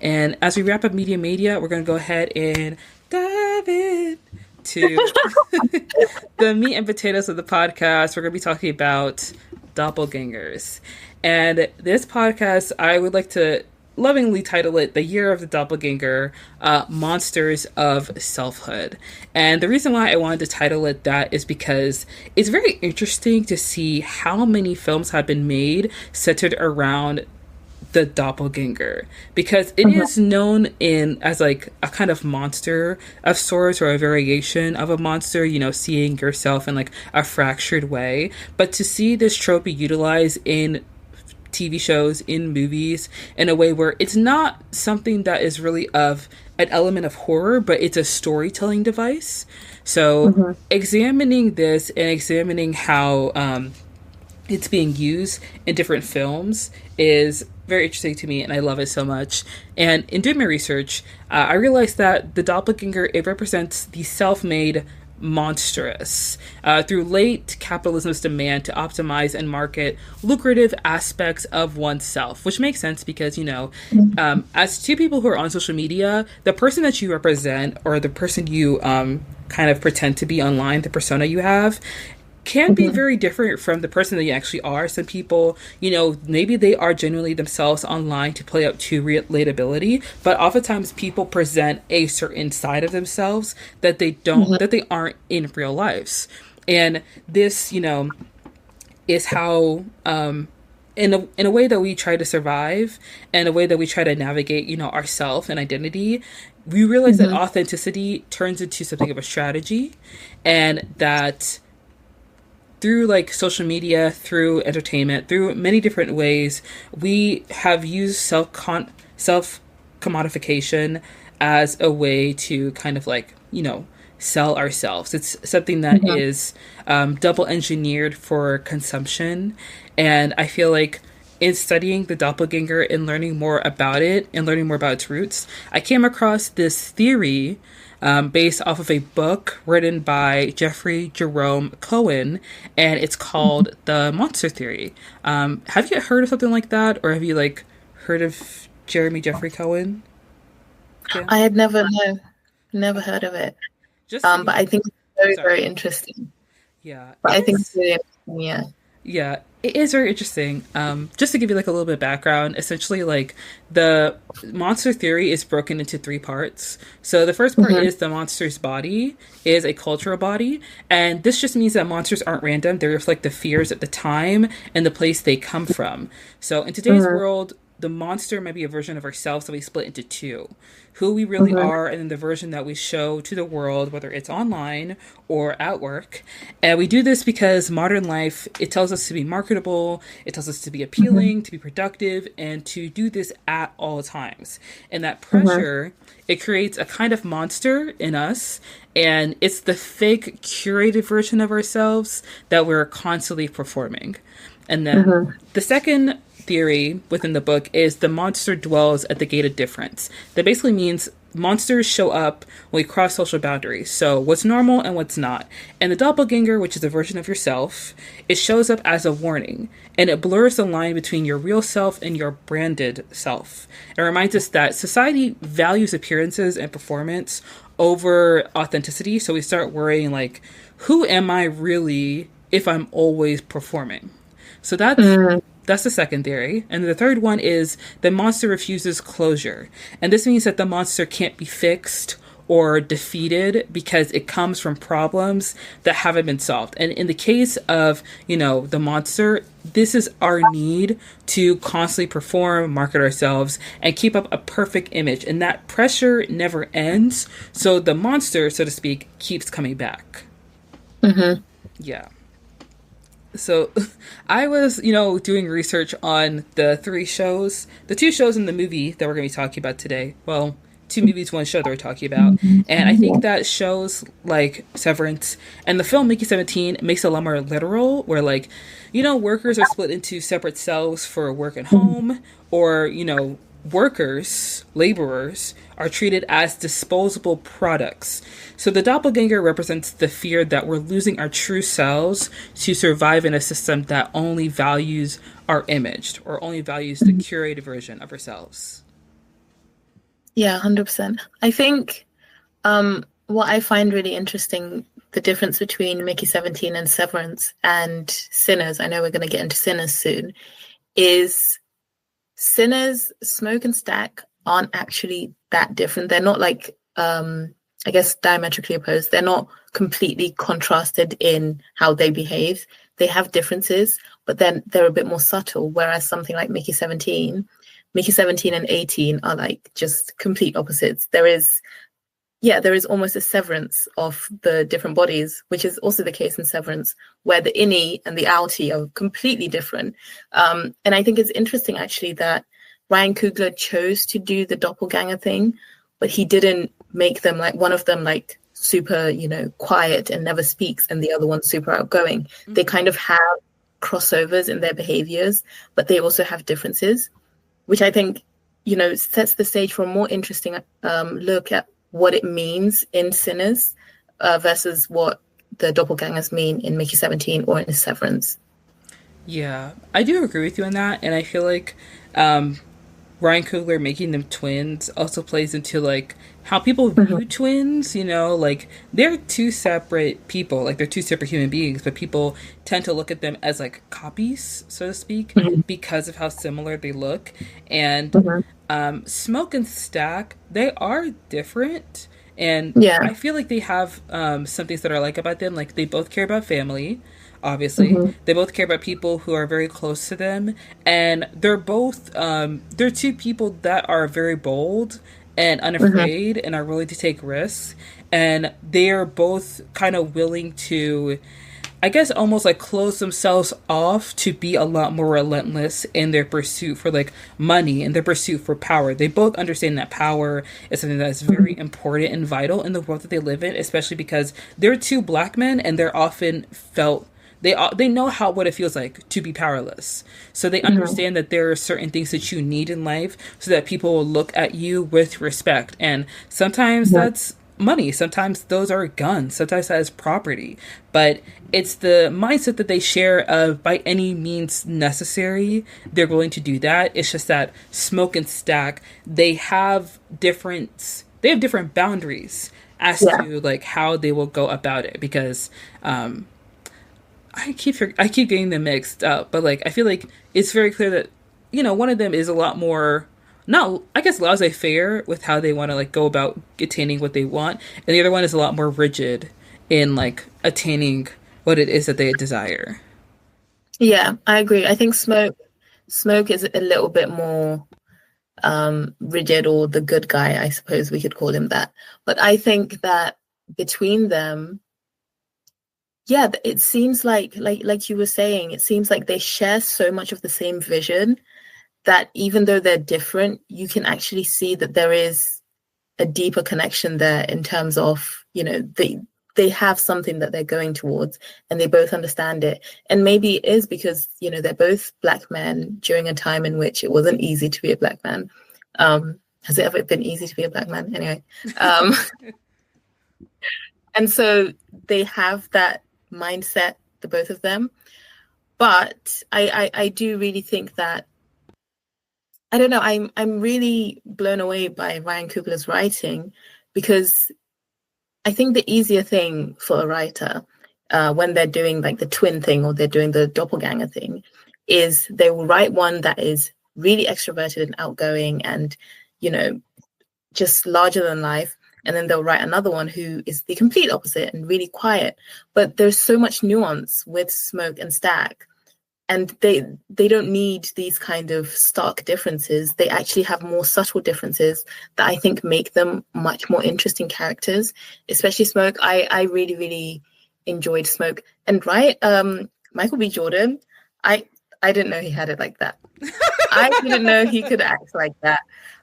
And as we wrap up media, we're going to go ahead and dive in to the meat and potatoes of the podcast. We're going to be talking about doppelgängers. And this podcast, I would like to lovingly title it The Year of the Doppelgänger, Monsters of Selfhood. And the reason why I wanted to title it that is because it's very interesting to see how many films have been made centered around the doppelganger, because it is known as like a kind of monster of sorts, or a variation of a monster, seeing yourself in like a fractured way. But to see this trope be utilized in TV shows, in movies, in a way where it's not something that is really of an element of horror, but it's a storytelling device. So examining this and examining how it's being used in different films is very interesting to me, and I love it so much. And in doing my research, I realized that the doppelganger, it represents the self-made monstrous through late capitalism's demand to optimize and market lucrative aspects of oneself, which makes sense because, as two people who are on social media, the person that you represent, or the person you kind of pretend to be online, the persona you have, can be very different from the person that you actually are. Some people, maybe they are genuinely themselves online to play up to relatability, but oftentimes people present a certain side of themselves that they don't, that they aren't in real lives. And this, is how, in a way that we try to survive, and a way that we try to navigate, our self and identity, we realize that authenticity turns into something of a strategy, and that through like social media, through entertainment, through many different ways, we have used self-commodification as a way to kind of like, sell ourselves. It's something that is double engineered for consumption. And I feel like in studying the doppelganger and learning more about it and learning more about its roots, I came across this theory based off of a book written by Jerome Cohen, and it's called The Monster Theory. Have you heard of something like that, or have you like heard of Jeffrey Cohen? Yeah. I had never heard of it. But I think it's very, very interesting. Yeah. But I think it's really interesting, yeah. Yeah, it is very interesting. Just to give you like a little bit of background, essentially like the monster theory is broken into three parts. So the first part is the monster's body is a cultural body. And this just means that monsters aren't random. They reflect the fears at the time and the place they come from. So in today's world, the monster might be a version of ourselves that we split into two. Who we really are, and then the version that we show to the world, whether it's online or at work. And we do this because modern life, it tells us to be marketable, it tells us to be appealing, to be productive, and to do this at all times. And that pressure, it creates a kind of monster in us, and it's the fake curated version of ourselves that we're constantly performing. And then the second theory within the book is the monster dwells at the gate of difference. That basically means monsters show up when we cross social boundaries. So what's normal and what's not. And the doppelganger, which is a version of yourself, it shows up as a warning, and it blurs the line between your real self and your branded self. It reminds us that society values appearances and performance over authenticity. So we start worrying like, who am I really if I'm always performing? So that's the second theory. And the third one is the monster refuses closure. And this means that the monster can't be fixed or defeated because it comes from problems that haven't been solved. And in the case of, the monster, this is our need to constantly perform, market ourselves, and keep up a perfect image. And that pressure never ends. So the monster, so to speak, keeps coming back. Yeah. So I was, doing research on the two shows in the movie that we're going to be talking about today. Well, 2 movies, 1 show that we're talking about. And I think that shows like Severance and the film Mickey 17 makes it a lot more literal, where like, workers are split into separate cells for work and home, or, workers, laborers, are treated as disposable products. So the doppelganger represents the fear that we're losing our true selves to survive in a system that only values our image, or only values the curated version of ourselves. Yeah, 100%. I think what I find really interesting, the difference between Mickey 17 and Severance and Sinners, I know we're going to get into Sinners soon, is Sinners, Smoke and Stack aren't actually that different. They're not like, I guess, diametrically opposed. They're not completely contrasted in how they behave. They have differences, but then they're a bit more subtle. Whereas something like Mickey 17 and 18 are like just complete opposites. There is almost a severance of the different bodies, which is also the case in Severance, where the innie and the outie are completely different. And I think it's interesting, actually, that Ryan Coogler chose to do the doppelganger thing, but he didn't make them like one of them like super, quiet and never speaks, and the other one super outgoing. Mm-hmm. They kind of have crossovers in their behaviors, but they also have differences, which I think, sets the stage for a more interesting look at what it means in Sinners versus what the doppelgangers mean in Mickey 17 or in Severance. Yeah, I do agree with you on that, and I feel like Ryan Coogler making them twins also plays into like how people view twins. Like they're two separate people, like they're two separate human beings, but people tend to look at them as like copies, so to speak, because of how similar they look. And Smoke and Stack, they are different, and I feel like they have some things that I like about them. Like they both care about family. Obviously, they both care about people who are very close to them, and they're both they're two people that are very bold and unafraid and are willing to take risks, and they are both kind of willing to, I guess, almost like close themselves off to be a lot more relentless in their pursuit for like money and their pursuit for power. They both understand that power is something that is very important and vital in the world that they live in, especially because they're two black men and they're often felt. They know what it feels like to be powerless. So they understand that there are certain things that you need in life so that people will look at you with respect. And sometimes that's money. Sometimes those are guns. Sometimes that is property. But it's the mindset that they share of by any means necessary, they're willing to do that. It's just that Smoke and Stack, they have different boundaries as to like how they will go about it, because I keep getting them mixed up, but like I feel like it's very clear that one of them is a lot more, not, I guess, laissez-faire with how they want to like go about attaining what they want, and the other one is a lot more rigid in like attaining what it is that they desire. Yeah, I agree. I think Smoke is a little bit more rigid, or the good guy, I suppose we could call him that. But I think that between them, yeah, it seems like you were saying, it seems like they share so much of the same vision that even though they're different, you can actually see that there is a deeper connection there in terms of, they have something that they're going towards and they both understand it. And maybe it is because, they're both black men during a time in which it wasn't easy to be a black man. Has it ever been easy to be a black man? Anyway. And so they have that mindset, the both of them. But I do really think that, I don't know, I'm really blown away by Ryan Coogler's writing, because I think the easier thing for a writer when they're doing like the twin thing or they're doing the doppelganger thing is they will write one that is really extroverted and outgoing and, just larger than life. And then they'll write another one who is the complete opposite and really quiet. But there's so much nuance with Smoke and Stack. And they don't need these kind of stark differences. They actually have more subtle differences that I think make them much more interesting characters, especially Smoke. I really, really enjoyed Smoke. And Michael B. Jordan, I didn't know he had it like that. I didn't know he could act like that.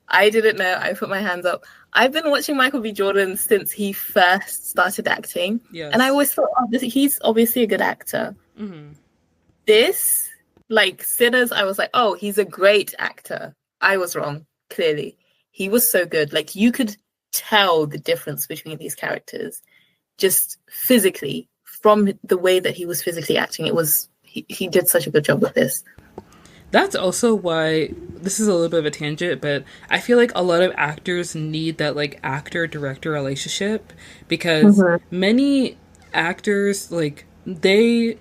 I didn't know. I put my hands up. I've been watching Michael B. Jordan since he first started acting. Yes. And I always thought, he's obviously a good actor. Mm-hmm. This, like Sinners, I was like, oh, he's a great actor. I was wrong, clearly. He was so good. Like, you could tell the difference between these characters just physically from the way that he was physically acting. It was, he did such a good job with this. That's also why this is a little bit of a tangent, but I feel like a lot of actors need that like actor director relationship because Mm-hmm. many actors like they,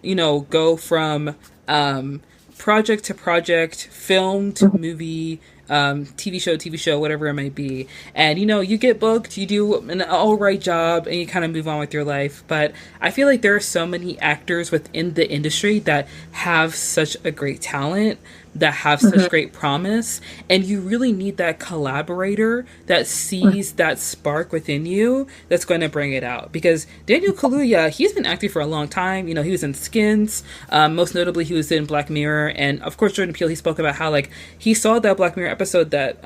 go from um project to project, film to movie, TV show, whatever it might be. And you get booked, you do an all right job, and you kind of move on with your life. But I feel like there are so many actors within the industry that have such a great talent, that have such Mm-hmm. great promise, and you really need that collaborator that sees that spark within you that's going to bring it out. Because Daniel Kaluuya, he's been acting for a long time. He was in Skins. Most notably, he was in Black Mirror, and of course, Jordan Peele. He spoke about how like he saw that Black Mirror episode that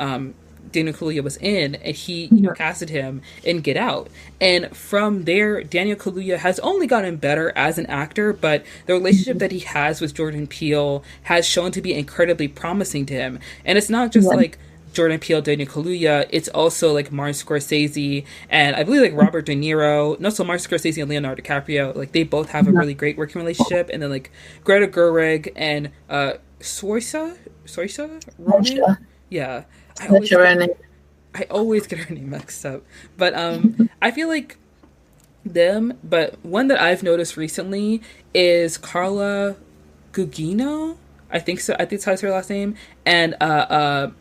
Daniel Kaluuya was in, and he, casted him in Get Out. And from there, Daniel Kaluuya has only gotten better as an actor, but the relationship that he has with Jordan Peele has shown to be incredibly promising to him. And it's not just Yeah. like Jordan Peele, Daniel Kaluuya, it's also like Martin Scorsese, and I believe like Robert De Niro, and also Martin Scorsese and Leonardo DiCaprio. Like they both have a really great working relationship. And then like Greta Gerwig and Soisa Ronan. Sure. Yeah, I always Sure. get I always get her name mixed up. But I feel like them. But one that I've noticed recently is Carla Gugino. I think so. I think that's her last name. And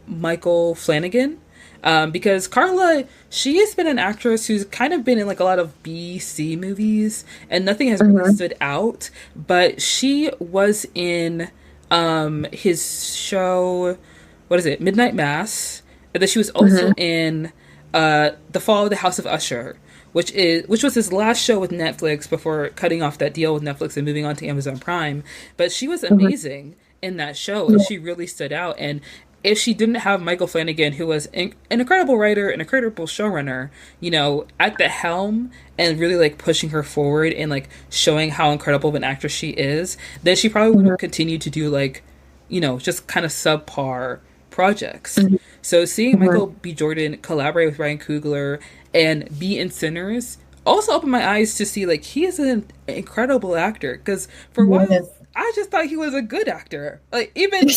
Michael Flanagan. Because Carla, she has been an actress who's kind of been in like a lot of B C movies, and nothing has really Mm-hmm. stood out. But she was in his show, what is it, Midnight Mass, and then she was also Mm-hmm. in The Fall of the House of Usher, which was his last show with Netflix before cutting off that deal with Netflix and moving on to Amazon Prime. But she was Mm-hmm. amazing in that show, and she really stood out. And if she didn't have Michael Flanagan, who was an incredible writer, an incredible showrunner, at the helm and really like pushing her forward and like showing how incredible of an actress she is, then she probably would Mm-hmm. have continued to do like, just kind of subpar projects. Mm-hmm. So seeing Mm-hmm. Michael B. Jordan collaborate with Ryan Coogler and be in Sinners also opened my eyes to see like he is an incredible actor. Because for a while Yes. I just thought he was a good actor. Like even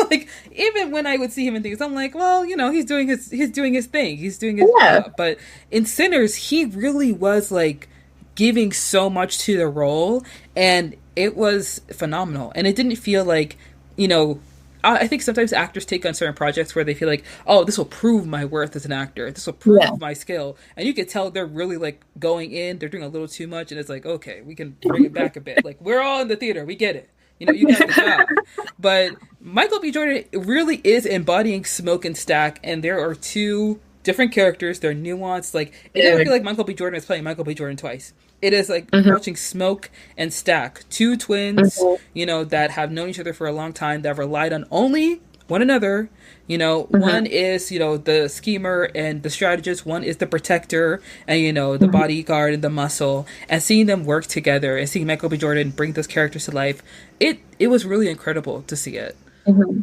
like even when I would see him in things, I'm like, well, he's doing his thing, he's doing his Yeah. job. But in Sinners, he really was like giving so much to the role, and it was phenomenal. And it didn't feel like, you know, I think sometimes actors take on certain projects where they feel like, oh, this will prove my worth as an actor. This will Yeah. prove my skill. And you could tell they're really like going in, they're doing a little too much. And it's like, okay, we can bring it back a bit. Like, we're all in the theater. We get it. You got the job. But Michael B. Jordan really is embodying Smoke and Stack. And there are two different characters. They're nuanced. Like, it doesn't Yeah. feel like Michael B. Jordan is playing Michael B. Jordan twice. It is like Mm-hmm. watching Smoke and Stack, two twins, Mm-hmm. that have known each other for a long time, that have relied on only one another. Mm-hmm. One is, the schemer and the strategist, one is the protector and, the Mm-hmm. bodyguard and the muscle. And seeing them work together and seeing Michael B. Jordan bring those characters to life, it was really incredible to see it. Mm-hmm.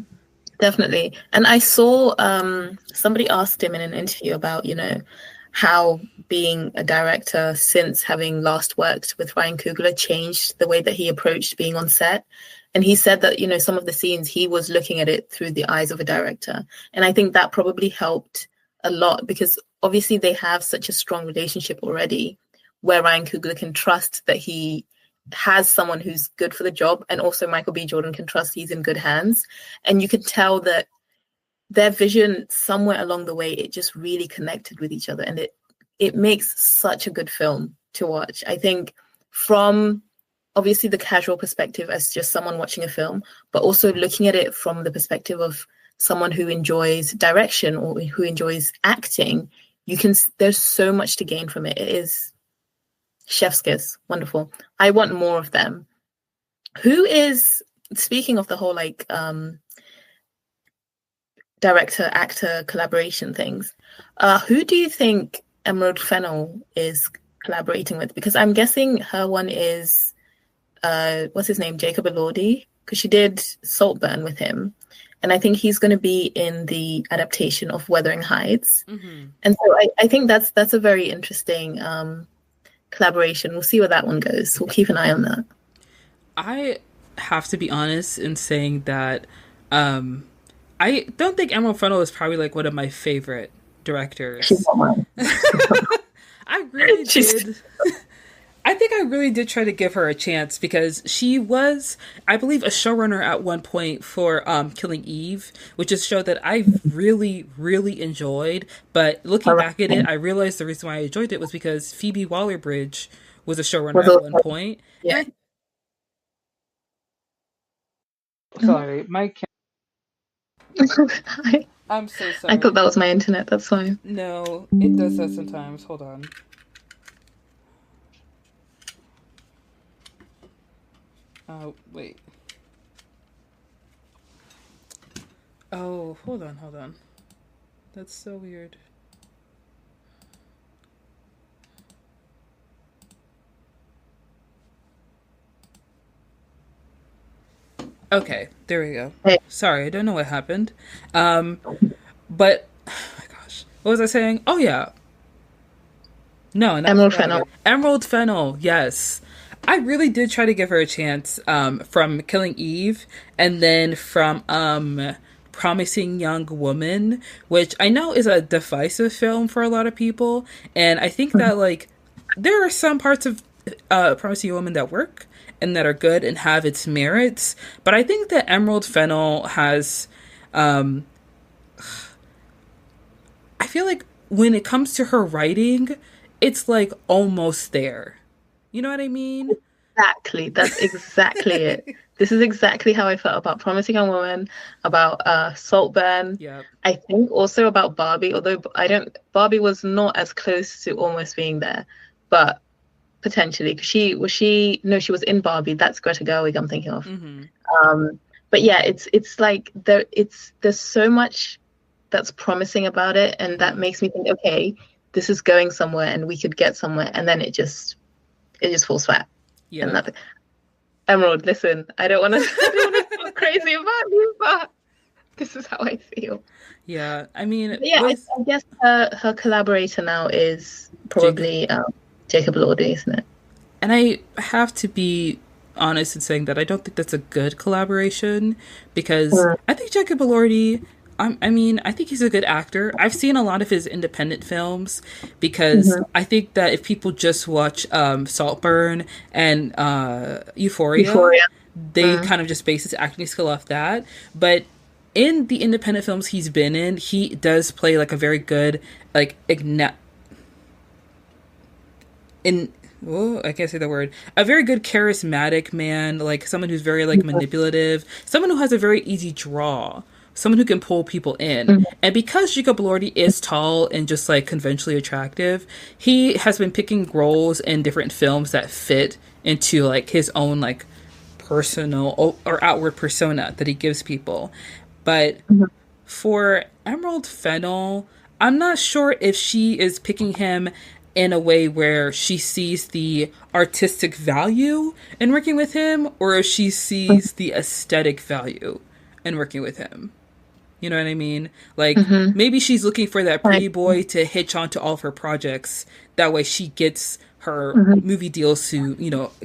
Definitely. And I saw somebody asked him in an interview about, how being a director since having last worked with Ryan Coogler changed the way that he approached being on set. And he said that, some of the scenes he was looking at it through the eyes of a director. And I think that probably helped a lot because obviously they have such a strong relationship already where Ryan Coogler can trust that he has someone who's good for the job, and also Michael B. Jordan can trust he's in good hands. And you could tell that their vision somewhere along the way, it just really connected with each other, and it makes such a good film to watch. I think from obviously the casual perspective as just someone watching a film, but also looking at it from the perspective of someone who enjoys direction or who enjoys acting, there's so much to gain from it. It is chef's kiss, wonderful. I want more of them. Who is, speaking of the whole like director actor collaboration things, who do you think Emerald Fennell is collaborating with? Because I'm guessing her one is what's his name, Jacob Elordi, because she did Saltburn with him, and I think he's going to be in the adaptation of Wuthering Heights. Mm-hmm. And so I think that's a very interesting collaboration. We'll see where that one goes. We'll keep an eye on that. I have to be honest in saying that Um, I don't think Emerald Fennell is probably like one of my favorite She's directors. not mine. I really She's did. I think I really did try to give her a chance because she was, I believe, a showrunner at one point for Killing Eve, which is a show that I really, really enjoyed. But looking her back at it, I realized the reason why I enjoyed it was because Phoebe Waller-Bridge was a showrunner was at one also point. yeah. And sorry, my I, I'm so I thought sorry. that was my internet. That's fine. No, it does that sometimes. Hold on. Oh, wait. Oh, hold on, hold on. That's so weird. Okay, there we go. Hey, Sorry, I don't know what happened. Um, but oh my gosh, what was I saying? Oh yeah, no, not Emerald forgot again. Fennel. Emerald Fennel, yes. I really did try to give her a chance from Killing Eve and then from Promising Young Woman, which I know is a divisive film for a lot of people. And I think that, like, there are some parts of Promising Young Woman that work and that are good and have its merits. But I think that Emerald Fennel has. Um, I feel like when it comes to her writing, it's like almost there. You know what I mean? Exactly. That's exactly it. This is exactly how I felt about Promising Young Woman, about Saltburn. Yep. I think also about Barbie, although I don't. Barbie was not as close to almost being there, but potentially because she was in Barbie. That's Greta Gerwig I'm thinking of. Mm-hmm. Um, but yeah, it's like there's so much that's promising about it, and that Mm-hmm. makes me think, okay, this is going somewhere, and we could get somewhere, and then it just falls flat, and Yep. nothing. Emerald, listen, I don't want to I don't want to talk crazy about you, but this is how I feel. Yeah. I mean, But yeah, with I guess her collaborator now is Jacob, probably Jacob Elordi, isn't it? and I have to be honest in saying that I don't think that's a good collaboration because Mm, I think Jacob Elordi. I mean, I think he's a good actor. I've seen a lot of his independent films because mhm, I think that if people just watch Saltburn and Euphoria, Euphoria. they Mm, kind of just base his acting skill off that. But in the independent films he's been in, he does play like a very good like in oh, I can't say the word. A very good charismatic man, like someone who's very like mhm, manipulative, someone who has a very easy draw, someone who can pull people in. mhm, And because Jacob Elordi is tall and just like conventionally attractive, he has been picking roles in different films that fit into like his own like personal or outward persona that he gives people. But mhm, for Emerald Fennel, I'm not sure if she is picking him in a way where she sees the artistic value in working with him or if she sees the aesthetic value in working with him. You know what I mean? Like mhm. maybe she's looking for that Right. pretty boy to hitch onto all of her projects. That way she gets her Mhm, movie deals to,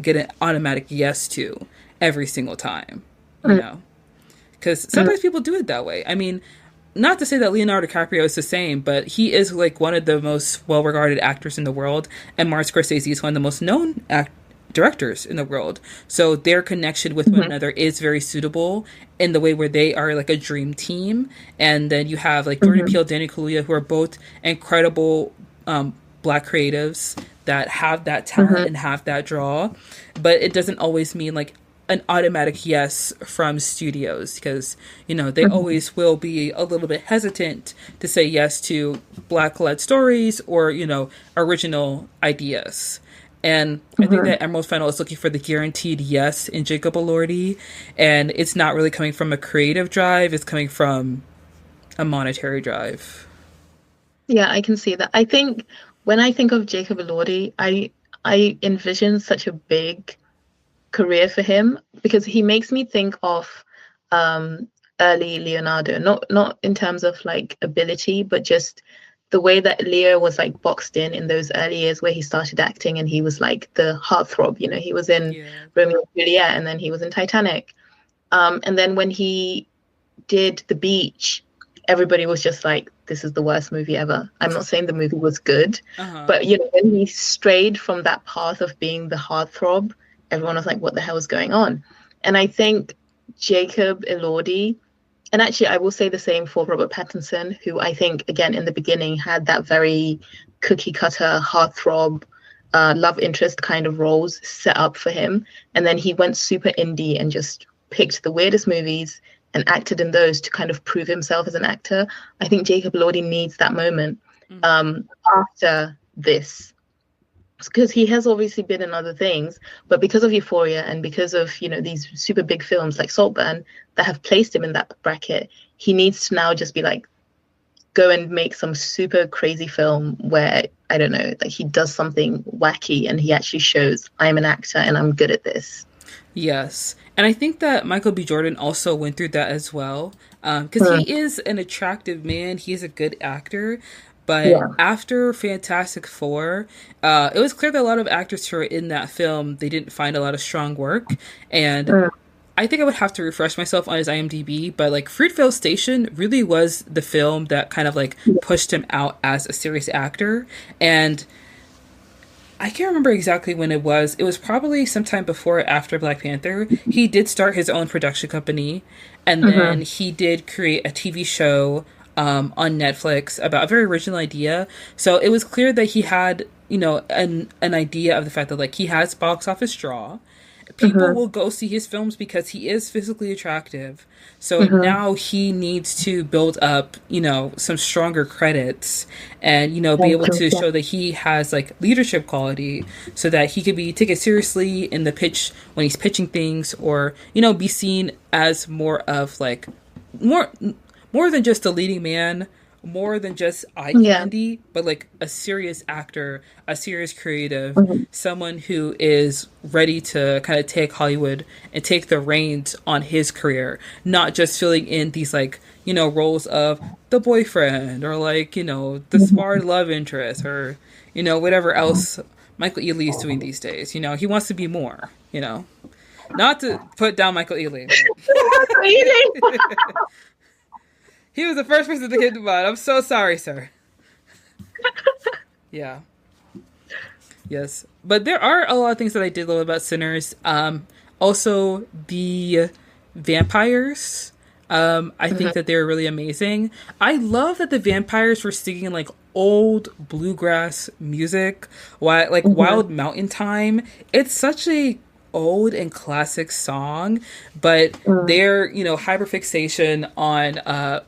get an automatic yes to every single time, you mm, know? Because mm, sometimes people do it that way. I mean, not to say that Leonardo DiCaprio is the same, but he is like one of the most well-regarded actors in the world, and Martin Scorsese is one of the most known directors in the world. So their connection with one mhm, another is very suitable in the way where they are like a dream team. And then you have like Jordan mhm, Peele, Danny Kaluuya, who are both incredible black creatives that have that talent mhm, and have that draw. But it doesn't always mean like an automatic yes from studios because they mhm, always will be a little bit hesitant to say yes to black led stories or original ideas. And I think mhm. that Emerald Fennel is looking for the guaranteed yes in Jacob Elordi, and it's not really coming from a creative drive; it's coming from a monetary drive. Yeah, I can see that. I think when I think of Jacob Elordi, I envision such a big career for him because he makes me think of um early Leonardo, not in terms of like ability, but just the way that Leo was like boxed in those early years where he started acting and he was like the heartthrob, he was in Yeah. Romeo and Juliet and then he was in Titanic. And then when he did The Beach, everybody was just like, this is the worst movie ever. I'm not saying the movie was good, but you know, when he strayed from that path of being the heartthrob, everyone was like, what the hell is going on? And I think Jacob Elordi, and actually I will say the same for Robert Pattinson, who I think, again, in the beginning had that very cookie cutter heartthrob, love interest kind of roles set up for him. And then he went super indie and just picked the weirdest movies and acted in those to kind of prove himself as an actor. I think Jacob Elordi needs that moment after this, because he has obviously been in other things, but because of Euphoria and because of, you know, these super big films like Saltburn that have placed him in that bracket, he needs to now just be like, go and make some super crazy film where, I don't know, like he does something wacky and he actually shows, I'm an actor and I'm good at this. Yes. And I think that Michael B. Jordan also went through that as well. Because he is an attractive man. He's a good actor. But after Fantastic Four, it was clear that a lot of actors who were in that film, they didn't find a lot of strong work. And I think I would have to refresh myself on his IMDb, but like Fruitvale Station really was the film that kind of like pushed him out as a serious actor. And I can't remember exactly when it was. It was probably sometime before or after Black Panther. He did start his own production company, and then he did create a TV show on Netflix about a very original idea. So it was clear that he had, you know, an idea of the fact that like he has box office draw. People will go see his films because he is physically attractive. So now he needs to build up, you know, some stronger credits and, you know, be able to show that he has like leadership quality so that he could be taken seriously in the pitch when he's pitching things, or, you know, be seen as more of like more than just a leading man, more than just eye candy, but like a serious actor, a serious creative, someone who is ready to kind of take Hollywood and take the reins on his career, not just filling in these like, you know, roles of the boyfriend or like, you know, the smart love interest or, you know, whatever else Michael Ealy is doing these days. You know, he wants to be more, you know, not to put down Michael Ealy. He was the first person to hit the button. I'm so sorry, sir. Yeah. Yes. But there are a lot of things that I did love about Sinners. Also, the vampires. I think that they're really amazing. I love that the vampires were singing like old bluegrass music, like Wild Mountain Time. It's such a old and classic song, but their, you know, hyperfixation on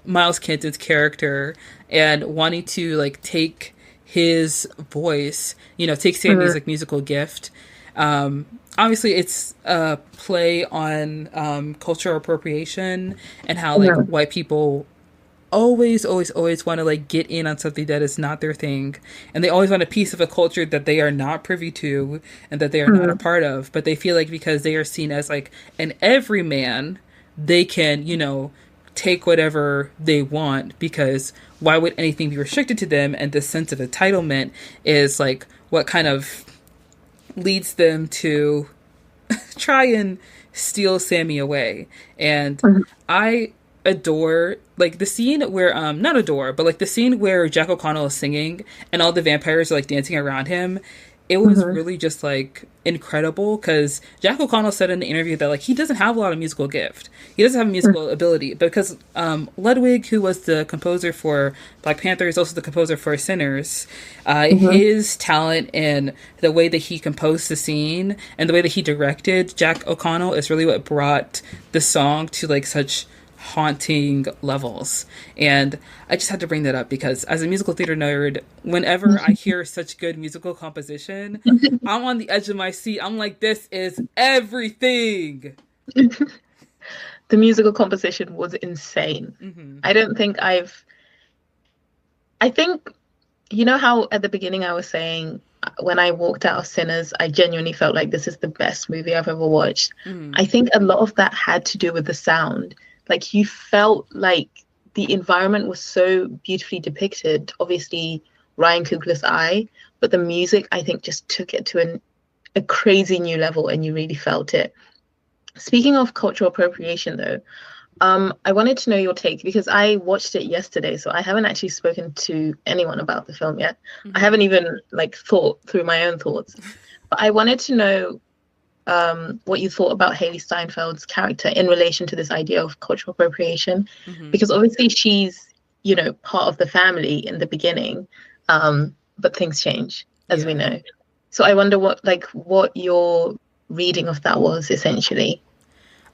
Miles Kenton's character and wanting to like take his voice, you know, take Sammy's like musical gift. Obviously it's a play on cultural appropriation and how like white people always want to like get in on something that is not their thing, and they always want a piece of a culture that they are not privy to and that they are not a part of, but they feel like because they are seen as like an everyman, they can, you know, take whatever they want, because why would anything be restricted to them? And this sense of entitlement is like what kind of leads them to try and steal Sammy away. And I adore like the scene where not adore, but like the scene where Jack O'Connell is singing and all the vampires are like dancing around him. It was really just like incredible, because Jack O'Connell said in the interview that like he doesn't have a lot of musical gift, he doesn't have a musical ability, because Ludwig, who was the composer for Black Panther, is also the composer for Sinners. His talent and the way that he composed the scene and the way that he directed Jack O'Connell is really what brought the song to like such haunting levels. And I just had to bring that up because as a musical theater nerd, whenever I hear such good musical composition, I'm on the edge of my seat. I'm like, this is everything. The musical composition was insane. I think, you know how at the beginning I was saying when I walked out of Sinners, I genuinely felt like this is the best movie I've ever watched. I think a lot of that had to do with the sound. Like, you felt like the environment was so beautifully depicted. Obviously, Ryan Coogler's eye, but the music, I think, just took it to a crazy new level, and you really felt it. Speaking of cultural appropriation, though, I wanted to know your take because I watched it yesterday, so I haven't actually spoken to anyone about the film yet. I Mm-hmm. haven't even like thought through my own thoughts. But I wanted to know what you thought about Haley Steinfeld's character in relation to this idea of cultural appropriation, Mm-hmm. because obviously she's, part of the family in the beginning, but things change, as we Yeah. know. So I wonder what your reading of that was essentially.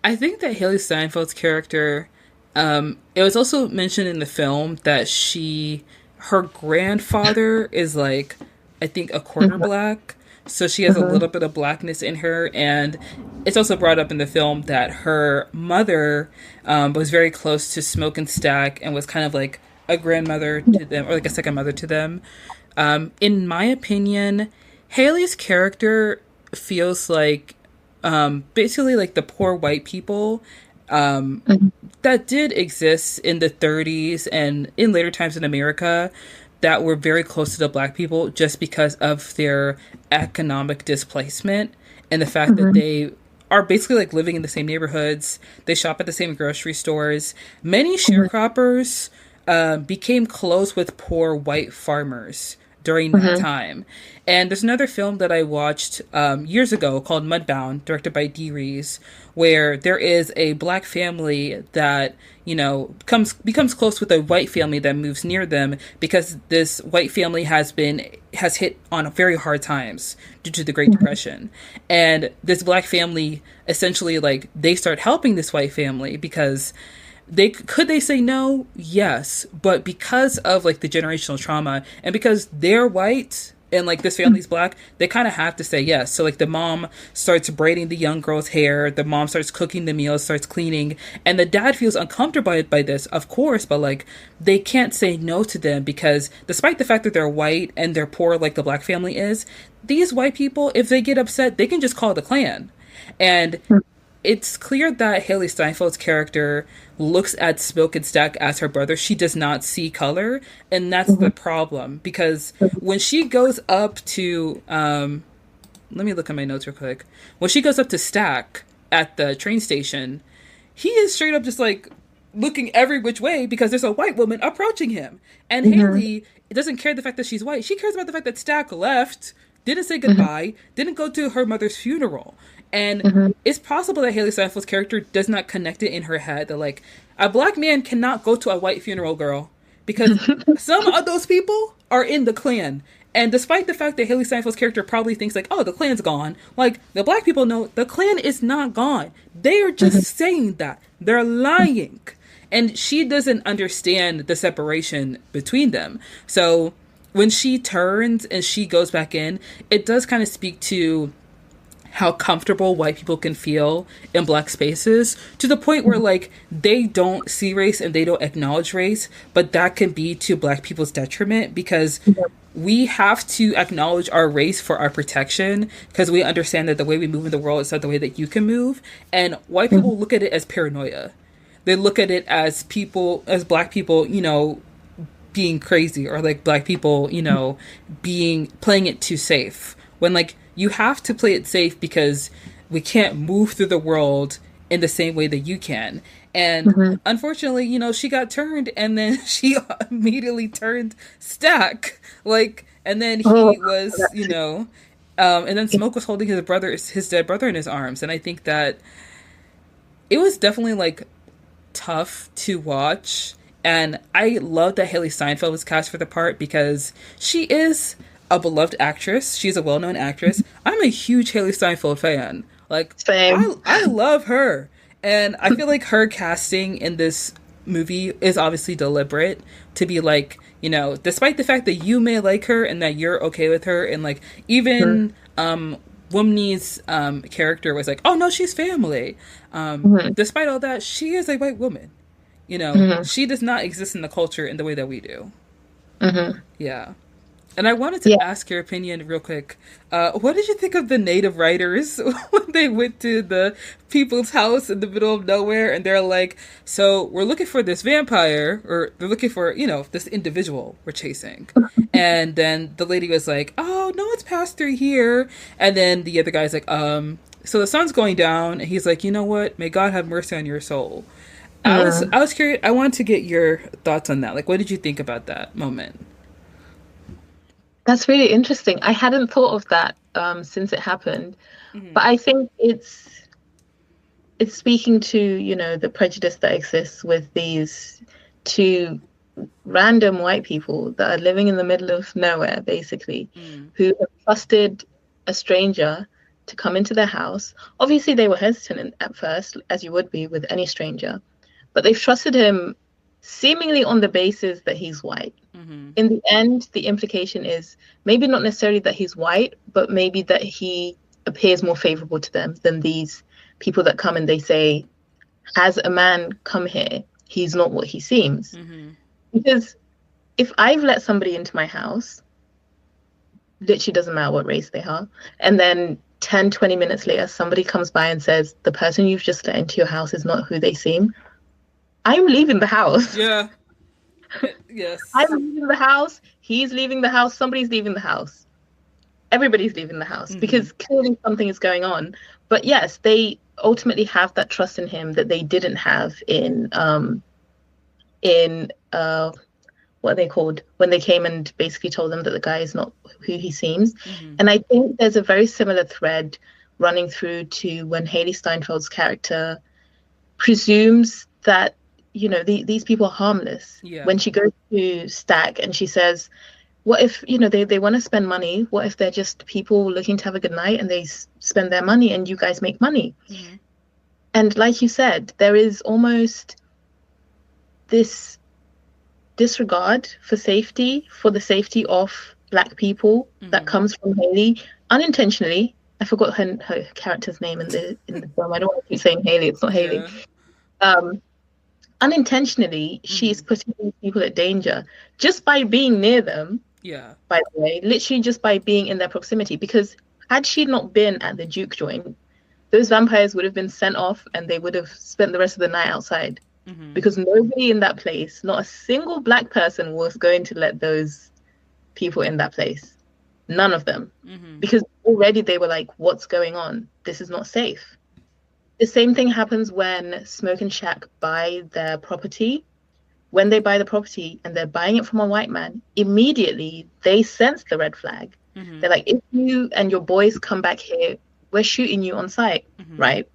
I think that Haley Steinfeld's character, it was also mentioned in the film that her grandfather is like, I think, a quarter Mhm, black. So she has a mhm, little bit of blackness in her. And it's also brought up in the film that her mother was very close to Smoke and Stack and was kind of like a grandmother to them, or like a second mother to them. In my opinion, Haley's character feels like basically like the poor white people mhm, that did exist in the 30s and in later times in America that were very close to the black people just because of their economic displacement and the fact that mhm, they are basically like living in the same neighborhoods. They shop at the same grocery stores. Many mhm, sharecroppers became close with poor white farmers during that mhm, time. And there's another film that I watched years ago called Mudbound, directed by Dee Rees, where there is a black family that becomes close with a white family that moves near them because this white family has hit on very hard times due to the Great mhm, Depression, and this black family essentially like they start helping this white family because they say no, yes, but because of like the generational trauma and because they're white and like this family's black, they kind of have to say yes. So like the mom starts braiding the young girl's hair, the mom starts cooking the meals, starts cleaning, and the dad feels uncomfortable by this, of course, but like they can't say no to them because despite the fact that they're white and they're poor like the black family is, these white people, if they get upset, they can just call the Klan. And it's clear that Haley Steinfeld's character looks at Smoke and Stack as her brother. She does not see color, and that's the mhm, problem. Because when she goes up to, let me look at my notes real quick. When she goes up to Stack at the train station, he is straight up just like looking every which way because there's a white woman approaching him. And mhm, Haley doesn't care the fact that she's white. She cares about the fact that Stack left, didn't say mhm, goodbye, didn't go to her mother's funeral. And mhm, it's possible that Haley Steinfeld's character does not connect it in her head that like a black man cannot go to a white funeral, girl, because some of those people are in the Klan. And despite the fact that Haley Steinfeld's character probably thinks like, oh, the Klan's gone, like the black people know the Klan is not gone. They are just mhm, saying that. They're lying. And she doesn't understand the separation between them. So when she turns and she goes back in, it does kind of speak to how comfortable white people can feel in black spaces to the point where like they don't see race and they don't acknowledge race, but that can be to black people's detriment because we have to acknowledge our race for our protection because we understand that the way we move in the world is not the way that you can move, and white mhm, people look at it as paranoia. They look at it as black people, being crazy, or like black people, being playing it too safe. When like you have to play it safe because we can't move through the world in the same way that you can. And mhm. unfortunately, she got turned and then she immediately turned Stack. Like, and then Oh, he was, that's and then Smoke was holding his dead brother in his arms. And I think that it was definitely like tough to watch. And I love that Haley Steinfeld was cast for the part because she is a beloved actress. She's a well known actress. I'm a huge Haley Steinfeld fan. Like, same. I love her. And I feel like her casting in this movie is obviously deliberate to be like, despite the fact that you may like her and that you're okay with her, and like, Mhm, even Wumney's character was like, oh no, she's family. mhm, Despite all that, she is a white woman. mhm, She does not exist in the culture in the way that we do. mhm. Yeah. And I wanted Yeah. to ask your opinion real quick. What did you think of the native writers when they went to the people's house in the middle of nowhere and they're like, so we're looking for this vampire, or they're looking for, this individual we're chasing. And then the lady was like, oh, no, it's passed through here. And then the other guy's like, so the sun's going down. And he's like, you know what? May God have mercy on your soul. I was curious. I wanted to get your thoughts on that. Like, what did you think about that moment? That's really interesting. I hadn't thought of that since it happened, Mm-hmm. but I think it's speaking to, the prejudice that exists with these two random white people that are living in the middle of nowhere, basically, Mm. who have trusted a stranger to come into their house. Obviously, they were hesitant at first, as you would be with any stranger, but they've trusted him seemingly on the basis that he's white. Mm-hmm. In the end, the implication is maybe not necessarily that he's white, but maybe that he appears more favorable to them than these people that come and they say, has a man come here, he's not what he seems. Mm-hmm. Because if I've let somebody into my house, literally doesn't matter what race they are, and then 10, 20 minutes later, somebody comes by and says, the person you've just let into your house is not who they seem, I'm leaving the house. Yeah. I'm Yes. leaving the house. He's leaving the house. Somebody's leaving the house. Everybody's leaving the house Mm-hmm. because clearly something is going on. But yes, they ultimately have that trust in him that they didn't have in what are they called when they came and basically told them that the guy is not who he seems. Mm-hmm. And I think there's a very similar thread running through to when Haley Steinfeld's character presumes that these people are harmless. Yeah. When she goes to Stack and she says, what if they want to spend money, what if they're just people looking to have a good night and they spend their money and you guys make money? Mm-hmm. And like you said, there is almost this disregard for the safety of Black people that Mm-hmm. comes from Haley unintentionally. I forgot her character's name in the film. I don't want to keep saying Haley, it's not Haley. Yeah. um Unintentionally, Mm-hmm. she's putting these people at danger just by being near them, Yeah. by the way, literally just by being in their proximity. Because had she not been at the Duke joint, those vampires would have been sent off and they would have spent the rest of the night outside. Mm-hmm. Because nobody in that place, not a single Black person, was going to let those people in that place. None of them. Mm-hmm. Because already they were like, what's going on? This is not safe. The same thing happens when Smoke and Shack buy their property. When they buy the property and they're buying it from a white man, immediately they sense the red flag. Mm-hmm. They're like, if you and your boys come back here, we're shooting you on sight, Mm-hmm. right?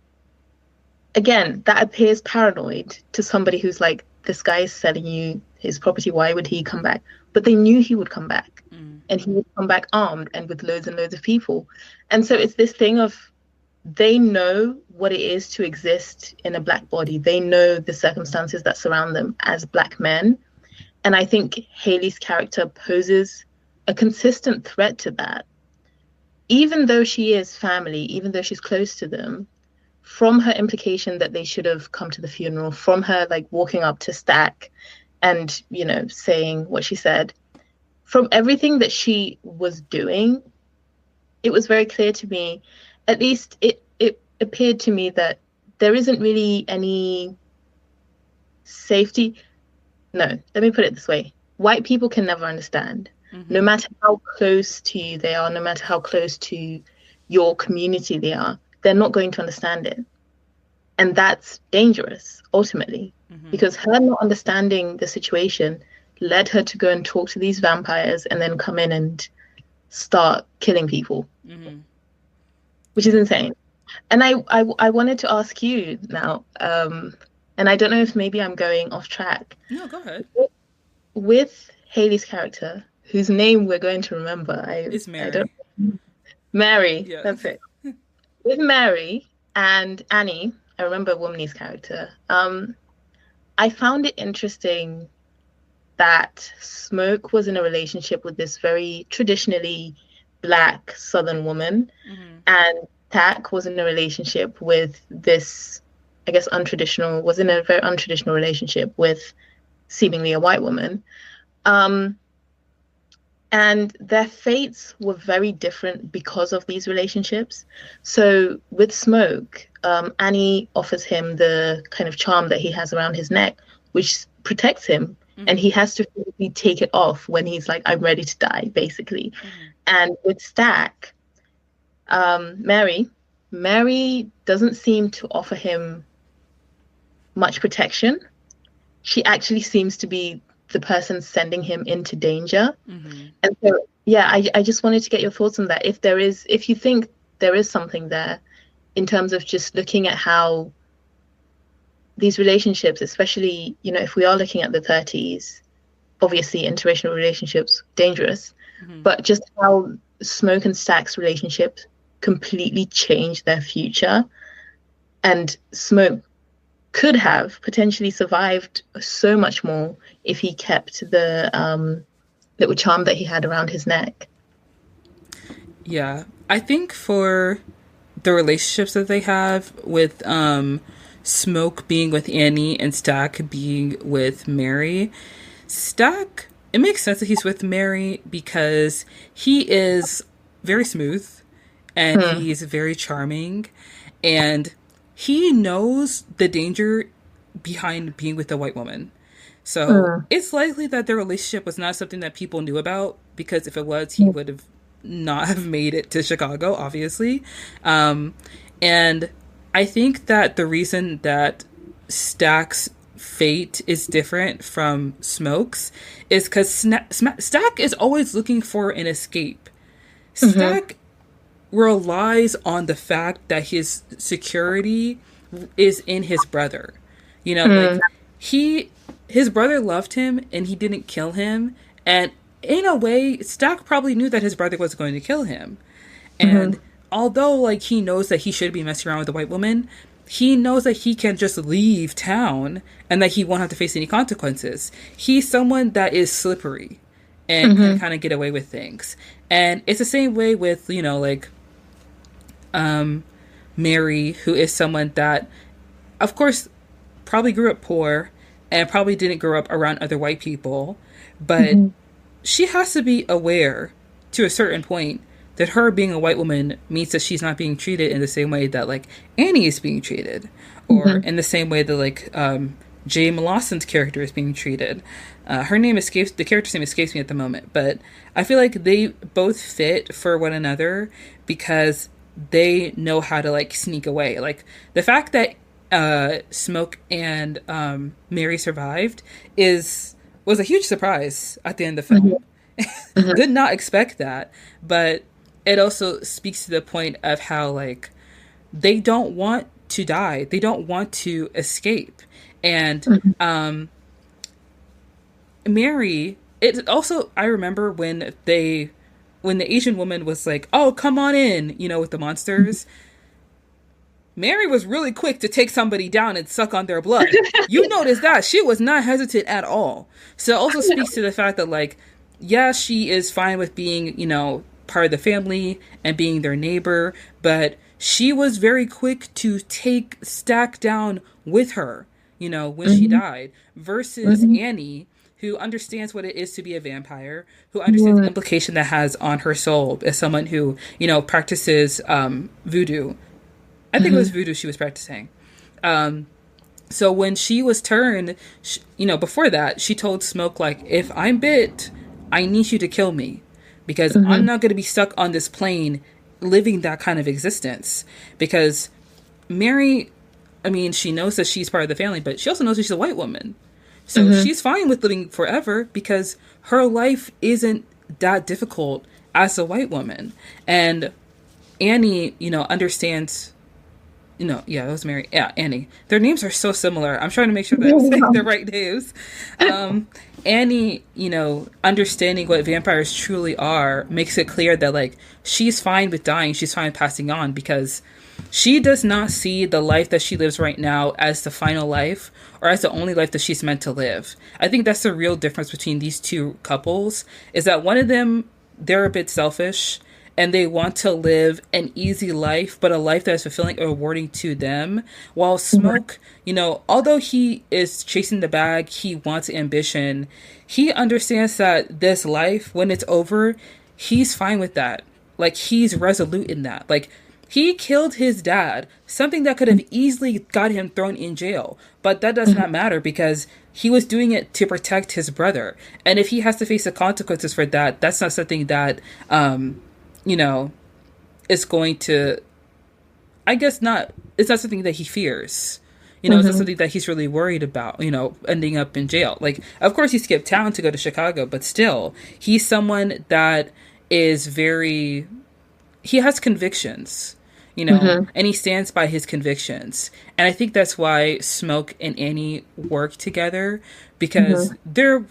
Again, that appears paranoid to somebody who's like, this guy is selling you his property. Why would he come back? But they knew he would come back, Mm-hmm. and he would come back armed and with loads and loads of people. And so it's this thing of they know what it is to exist in a Black body. They know the circumstances that surround them as Black men. And I think Haley's character poses a consistent threat to that. Even though she is family, even though she's close to them, from her implication that they should have come to the funeral, from her like walking up to Stack and, saying what she said, from everything that she was doing, it was very clear to me, at least it appeared to me that there isn't really any safety. No, let me put it this way. White people can never understand. No Mm-hmm. matter how close to you they are, no matter how close to your community they are, they're not going to understand it. And that's dangerous, ultimately, Mm-hmm. because her not understanding the situation led her to go and talk to these vampires and then come in and start killing people, Mm-hmm. which is Yeah. insane. And I wanted to ask you now, and I don't know if maybe I'm going off track, No, go ahead. with Haley's character, whose name we're going to remember. It's I don't. Mary. Mary, Yeah. that's it. With Mary and Annie, I remember Womney's character. I found it interesting that Smoke was in a relationship with this very traditionally Black Southern woman, Mm-hmm. and Tack was in a relationship with this, I guess, was in a very untraditional relationship with seemingly a white woman. Um, and their fates were very different because of these relationships. So with Smoke, Annie offers him the kind of charm that he has around his neck, which protects him. And Mm-hmm. he has to physically take it off when he's like, I'm ready to die, basically. Mm-hmm. And with Stack, Mary doesn't seem to offer him much protection. She actually seems to be the person sending him into danger. Mm-hmm. And so, yeah, I just wanted to get your thoughts on that. If you think there is something there in terms of just looking at how these relationships, especially, if we are looking at the 30s, obviously interracial relationships, dangerous, Mm-hmm. but just how Smoke and Stack's relationships completely changed their future. And Smoke could have potentially survived so much more if he kept the little charm that he had around his neck. Yeah. I think for the relationships that they have with Smoke being with Annie and Stack being with Mary, Stack, it makes sense that he's with Mary because he is very smooth and he's very charming and he knows the danger behind being with a white woman. So it's likely that their relationship was not something that people knew about because if it was, he would have not have made it to Chicago, obviously. And I think that the reason that Stack's fate is different from Smoke's is because Stack is always looking for an escape. Stack relies on the fact that his security is in his brother. Like his brother loved him and he didn't kill him. And in a way, Stack probably knew that his brother was going to kill him. And although like he knows that he should be messing around with a white woman, he knows that he can just leave town and that he won't have to face any consequences. He's someone that is slippery and can kind of get away with things. And it's the same way with, Mary, who is someone that, of course, probably grew up poor and probably didn't grow up around other white people, but she has to be aware to a certain point that her being a white woman means that she's not being treated in the same way that like Annie is being treated, or in the same way that like Jay Lawson's character is being treated. The character's name escapes me at the moment, but I feel like they both fit for one another because they know how to like sneak away. Like the fact that Smoke and Mary survived was a huge surprise at the end of the film. Did not expect that, but it also speaks to the point of how like they don't want to die, they don't want to escape, and Mary. It also, I remember when the Asian woman was like, "Oh, come on in," with the monsters. Mary was really quick to take somebody down and suck on their blood. You notice that she was not hesitant at all. So it also speaks to the fact that like, yeah, she is fine with being, part of the family and being their neighbor, but she was very quick to take Stack down with her, when she died, versus Annie, who understands what it is to be a vampire, who understands the implication that has on her soul as someone who, practices voodoo. I think it was voodoo she was practicing. So when she was turned, before that, she told Smoke, like, if I'm bit, I need you to kill me because I'm not going to be stuck on this plane living that kind of existence. Because Mary, she knows that she's part of the family, but she also knows that she's a white woman. So she's fine with living forever because her life isn't that difficult as a white woman. And Annie, understands... that was Mary. Yeah, Annie. Their names are so similar. I'm trying to make sure that I'm saying the right names. Annie, understanding what vampires truly are makes it clear that, like, she's fine with dying. She's fine with passing on because she does not see the life that she lives right now as the final life or as the only life that she's meant to live. I think that's the real difference between these two couples is that one of them, they're a bit selfish and they want to live an easy life, but a life that is fulfilling and rewarding to them. While Smoke, although he is chasing the bag, he wants ambition, he understands that this life, when it's over, he's fine with that. Like, he's resolute in that. Like, he killed his dad, something that could have easily got him thrown in jail. But that does not matter because he was doing it to protect his brother. And if he has to face the consequences for that, that's not something that... is going to, I guess not, it's not something that he fears. is that Mm-hmm. something that he's really worried about, ending up in jail? Like, of course he skipped town to go to Chicago, but still, he's someone that is very, he has convictions, Mm-hmm. and he stands by his convictions. And I think that's why Smoke and Annie work together, because Mm-hmm.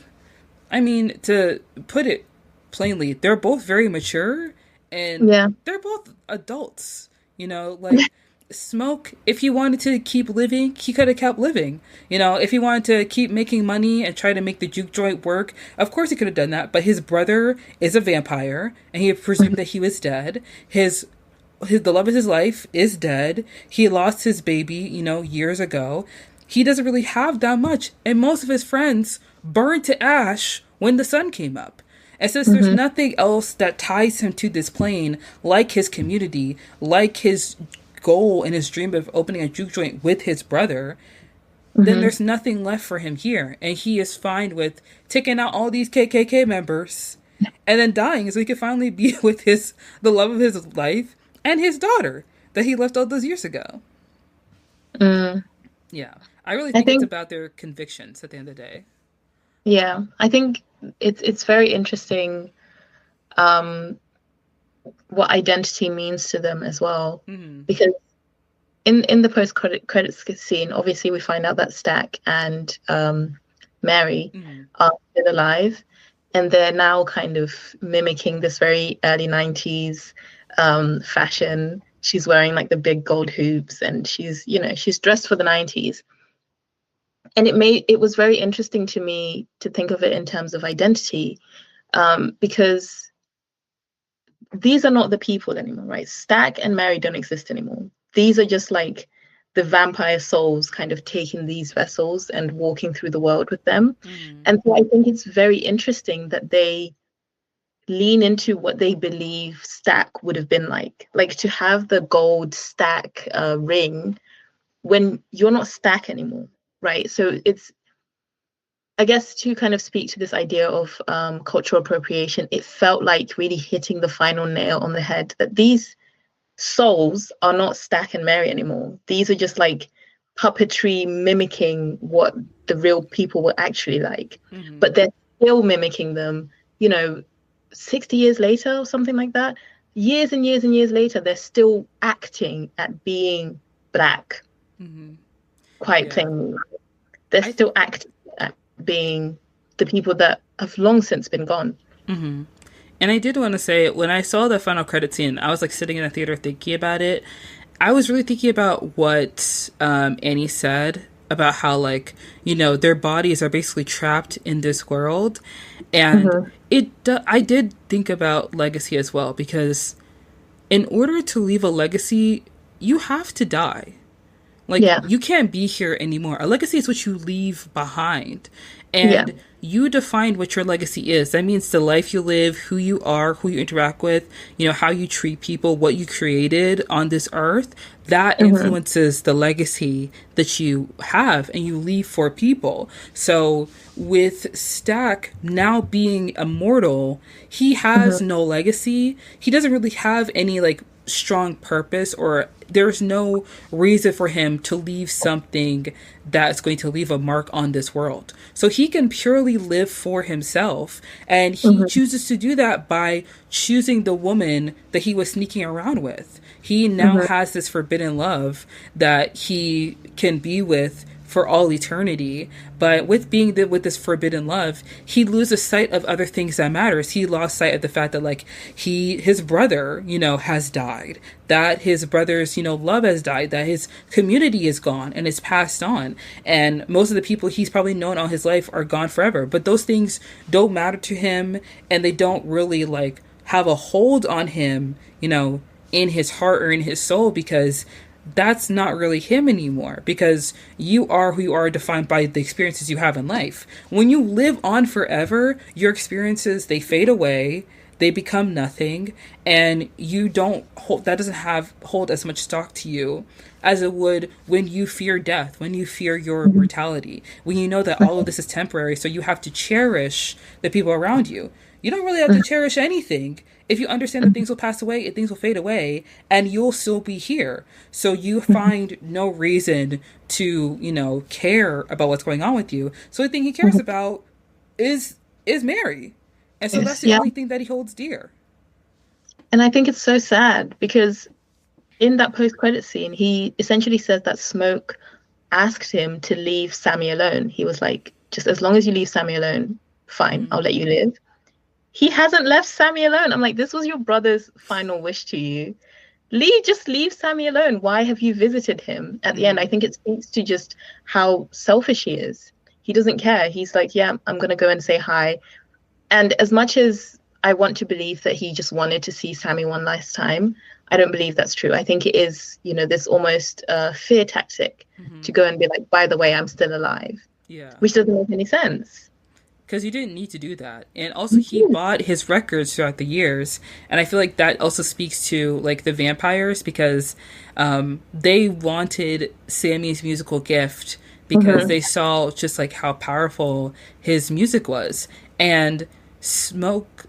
I mean, to put it plainly, they're both very mature and Yeah. they're both adults. Like Smoke, if he wanted to keep living, he could have kept living. If he wanted to keep making money and try to make the juke joint work, of course he could have done that. But his brother is a vampire and he presumed that he was dead. The love of his life is dead. He lost his baby, years ago. He doesn't really have that much. And most of his friends burned to ash when the sun came up. And since there's Mm-hmm. nothing else that ties him to this plane, like his community, like his goal and his dream of opening a juke joint with his brother, then Mm-hmm. there's nothing left for him here. And he is fine with taking out all these KKK members and then dying so he can finally be with the love of his life and his daughter that he left all those years ago. Mm. Yeah. I really I think it's think, about their convictions at the end of the day. yeah, I think it's very interesting, um, what identity means to them as well, Mm-hmm. because in the post credits scene, obviously we find out that Stack and Mary Mm-hmm. are still alive, and they're now kind of mimicking this very early 90s fashion. She's wearing like the big gold hoops, and she's dressed for the 90s. And it was very interesting to me to think of it in terms of identity, because these are not the people anymore, right? Stack and Mary don't exist anymore. These are just like the vampire souls kind of taking these vessels and walking through the world with them. Mm-hmm. And so I think it's very interesting that they lean into what they believe Stack would have been like to have the gold Stack ring when you're not Stack anymore, right? So it's, I guess, to kind of speak to this idea of cultural appropriation, it felt like really hitting the final nail on the head that these souls are not Stack and Mary anymore. These are just like puppetry mimicking what the real people were actually like, Mm-hmm. but they're still mimicking them, you know, 60 years later or something like that. Years and years and years later, they're still acting at being Black, Mm-hmm. quite Yeah. plainly. They're I still acting at being the people that have long since been gone. mm-hmm. And I did want to say, when I saw the final credit scene, I was like sitting in the theater thinking about it. I was really thinking about what Annie said about how, like, their bodies are basically trapped in this world. And Mm-hmm. I did think about legacy as well, because in order to leave a legacy, you have to die. Like, Yeah, you can't be here anymore. A legacy is what you leave behind. yeah, And you define what your legacy is. That means the life you live, who you are, who you interact with, how you treat people, what you created on this earth. That mm-hmm. influences the legacy that you have and you leave for people. So with Stack now being immortal, he Mm-hmm. has no legacy. He doesn't really have any like strong purpose, or there's no reason for him to leave something that's going to leave a mark on this world. So he can purely live for himself, and he Mm-hmm. chooses to do that by choosing the woman that he was sneaking around with. He now Mm-hmm. has this forbidden love that he can be with for all eternity. But with being with this forbidden love, he loses sight of other things that matters. He lost sight of the fact that like his brother, has died. That his brother's, love has died. That his community is gone and is passed on. And most of the people he's probably known all his life are gone forever. But those things don't matter to him, and they don't really like have a hold on him, in his heart or in his soul, because that's not really him anymore, because you are who you are, defined by the experiences you have in life. When you live on forever, your experiences, they fade away, they become nothing, and you don't hold that doesn't have hold as much stock to you as it would when you fear death, when you fear your mortality, when you know that all of this is temporary, so you have to cherish the people around you. You don't really have to cherish anything if you understand that things will pass away and things will fade away and you'll still be here. So you find no reason to, care about what's going on with you. So the thing he cares about is Mary. And so that's the only thing that he holds dear. And I think it's so sad because in that post-credit scene, he essentially says that Smoke asked him to leave Sammy alone. He was like, just as long as you leave Sammy alone, fine, I'll let you live. He hasn't left Sammy alone. I'm like, this was your brother's final wish to you. Just leave Sammy alone. Why have you visited him at the end? I think it speaks to just how selfish he is. He doesn't care. He's like, yeah, I'm going to go and say hi. And as much as I want to believe that he just wanted to see Sammy one last time, I don't believe that's true. I think it is, this almost fear tactic to go and be like, by the way, I'm still alive. Yeah. Which doesn't make any sense. Because you didn't need to do that. And also he bought his records throughout the years. And I feel like that also speaks to like the vampires, because they wanted Sammy's musical gift because they saw just like how powerful his music was. And Stack